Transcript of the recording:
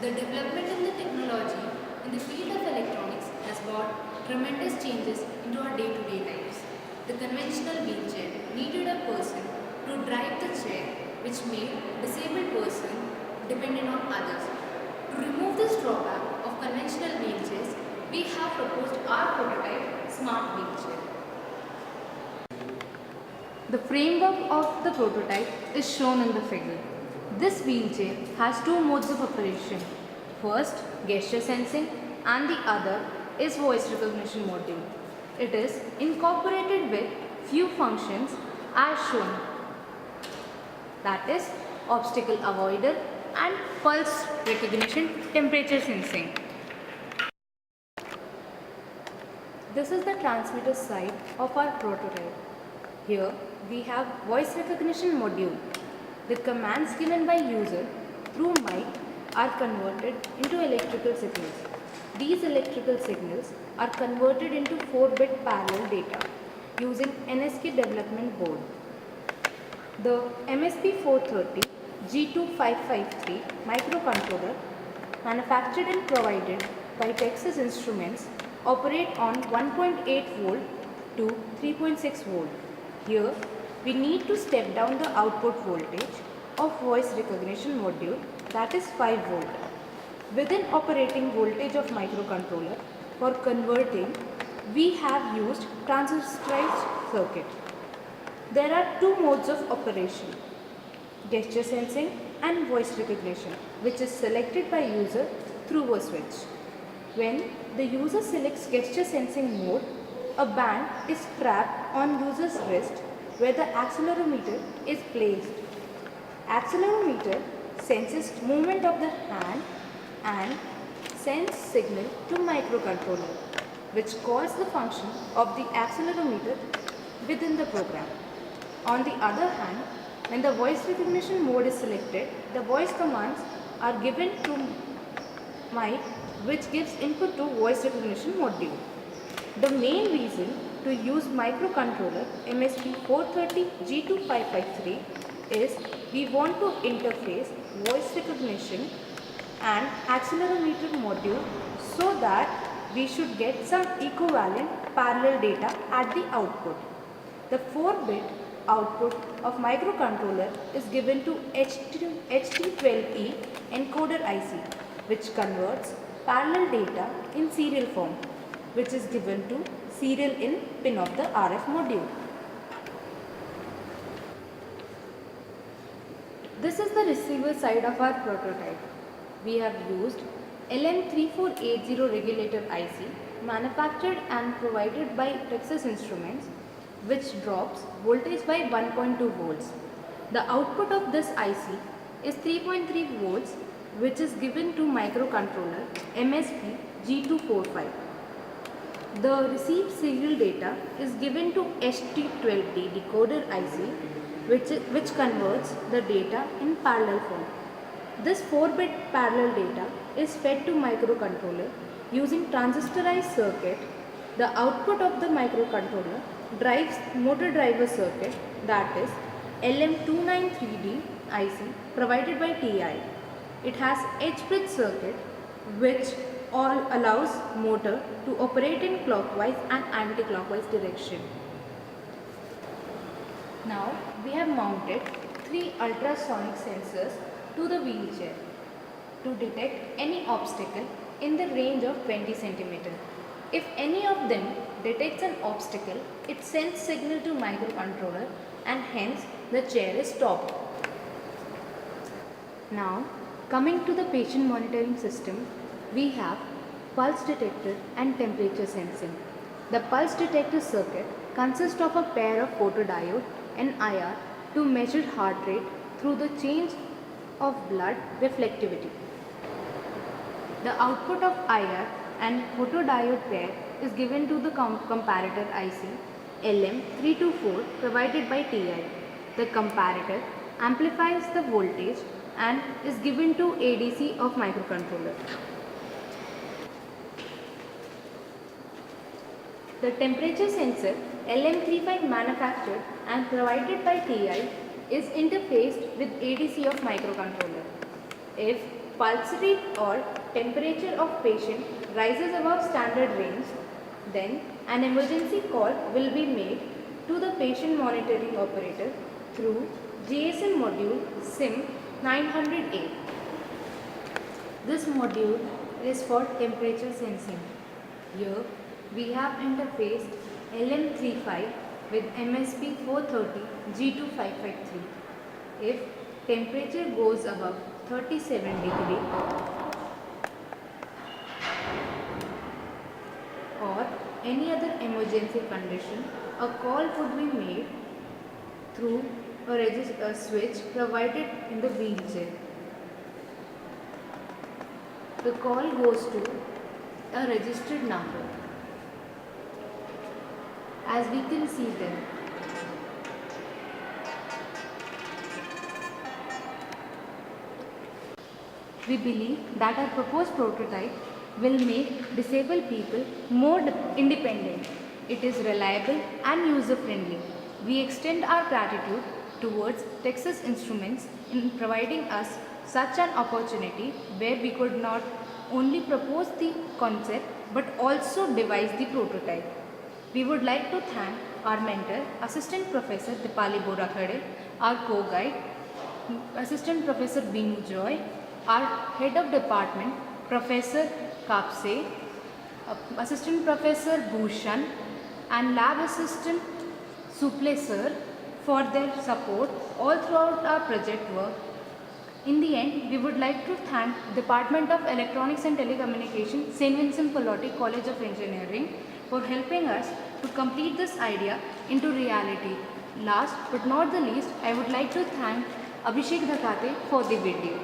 The development in the technology in the field of electronics has brought tremendous changes into our day-to-day lives. The conventional wheelchair needed a person to drive the chair, which made disabled person dependent on others. To remove this drawback of conventional wheelchairs, we have proposed our prototype smart wheelchair. The framework of the prototype is shown in the figure. This wheelchair has two modes of operation. First, gesture sensing, and the other is voice recognition module. It is incorporated with few functions as shown, that is obstacle avoider and pulse recognition, temperature sensing. This is the transmitter side of our prototype. Here we have voice recognition module. The commands given by user through mic are converted into electrical signals. These electrical signals are converted into 4-bit parallel data using NSK development board. The MSP430 G2553 microcontroller, manufactured and provided by Texas Instruments, operate on 1.8 volt to 3.6 volt. Here we need to step down the output voltage of voice recognition module, that is 5 volt. Within operating voltage of microcontroller, for converting we have used transistorized circuit. There are two modes of operation, gesture sensing and voice recognition, which is selected by user through a switch. When the user selects gesture sensing mode, a band is strapped on user's wrist where the accelerometer is placed. Accelerometer senses movement of the hand and sends signal to microcontroller, which calls the function of the accelerometer within the program. On the other hand, when the voice recognition mode is selected, the voice commands are given to mic, which gives input to voice recognition module. The main reason to use microcontroller MSP430 G2553 is we want to interface voice recognition and accelerometer module so that we should get some equivalent parallel data at the output. The 4-bit output of microcontroller is given to HT12E encoder IC, which converts parallel data in serial form, which is given to serial in pin of the RF module. This is the receiver side of our prototype. We have used LM3480 regulator IC, manufactured and provided by Texas Instruments, which drops voltage by 1.2 volts. The output of this IC is 3.3 volts, which is given to microcontroller MSP G245. The received serial data is given to ST12D decoder IC, which converts the data in parallel form. This 4-bit parallel data is fed to microcontroller using transistorized circuit. The output of the microcontroller drives motor driver circuit, that is LM293D IC provided by TI. It has H-bridge circuit, which allows motor to operate in clockwise and anti-clockwise direction. Now we have mounted 3 ultrasonic sensors to the wheelchair to detect any obstacle in the range of 20 cm. If any of them detects an obstacle, it sends signal to microcontroller and hence the chair is stopped. Now coming to the patient monitoring system, we have pulse detector and temperature sensing. The pulse detector circuit consists of a pair of photodiode and IR to measure heart rate through the change of blood reflectivity. The output of IR and photodiode pair is given to the comparator IC LM324 provided by TI. The comparator amplifies the voltage and is given to ADC of microcontroller. The temperature sensor LM35 manufactured and provided by TI is interfaced with ADC of microcontroller. If pulse rate or temperature of patient rises above standard range, then an emergency call will be made to the patient monitoring operator through GSM module SIM 908. This module is for temperature sensing. Here we have interfaced LM35 with MSP 430 G2553. If temperature goes above 37 degree or any other emergency condition, a call would be made through a switch provided in the wheelchair. The call goes to a registered number, as we can see there. We believe that our proposed prototype will make disabled people more independent. It is reliable and user-friendly. We extend our gratitude towards Texas Instruments in providing us such an opportunity where we could not only propose the concept but also devise the prototype. We would like to thank our mentor, Assistant Professor Dipali Borakhade, our co-guide, Assistant Professor Binu Joy, our Head of Department, Professor Kapse, Assistant Professor Bhushan, and Lab Assistant Suple Sir for their support all throughout our project work. In the end, we would like to thank Department of Electronics and Telecommunication, St. Vincent Pallotti College of Engineering for helping us to complete this idea into reality. Last but not the least, I would like to thank Abhishek Dhakate for the video.